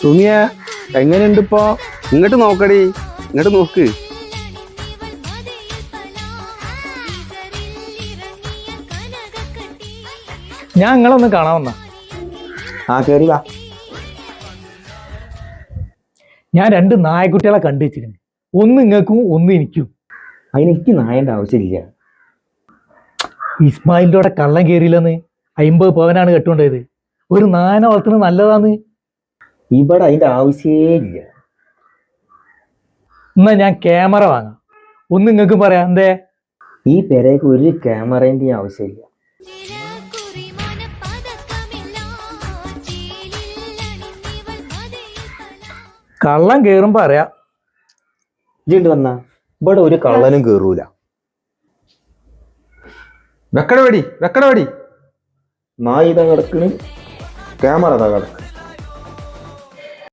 സുമിയ എങ്ങനെയുണ്ട് ഇപ്പോ? ഇങ്ങോട്ട് നോക്കടി, ഇങ്ങോട്ട് നോക്ക്. ഞാൻ നിങ്ങളൊന്ന് കാണാൻ വന്ന. കേറി വാ. ഞാൻ 2 നായക്കുട്ടികളെ കണ്ടു വെച്ചിരുന്നു. ഒന്ന് നിങ്ങൾക്കും ഒന്ന് എനിക്കും. അതിനെനിക്ക് നായന്റെ ആവശ്യമില്ല. ഇസ്മായിലിന്റെ കൂടെ കള്ളം കയറിയില്ലെന്ന് 50 പവനാണ് കെട്ടുകൊണ്ടത്. ഒരു നായനെ വളർത്തുന്നത് നല്ലതാന്ന്. ഇവിടെ അതിന്റെ ആവശ്യമേ ഇല്ല. എന്നാ ഞാൻ ക്യാമറ വാങ്ങാം. ഒന്ന് നിങ്ങൾക്ക് പറയാം എന്തേ? ഈ പെരേക്ക് ഒരു ക്യാമറേന്റെ ആവശ്യമില്ല. കള്ളം കയറുമ്പോ അറിയാം. ഇജ്ജ് വന്നാ ഇവിടെ ഒരു കള്ളനും കേറൂല. വെക്കട വെടി നായ ഇതാ കിടക്കണ്, ക്യാമറ ഇതാ കിടക്ക്.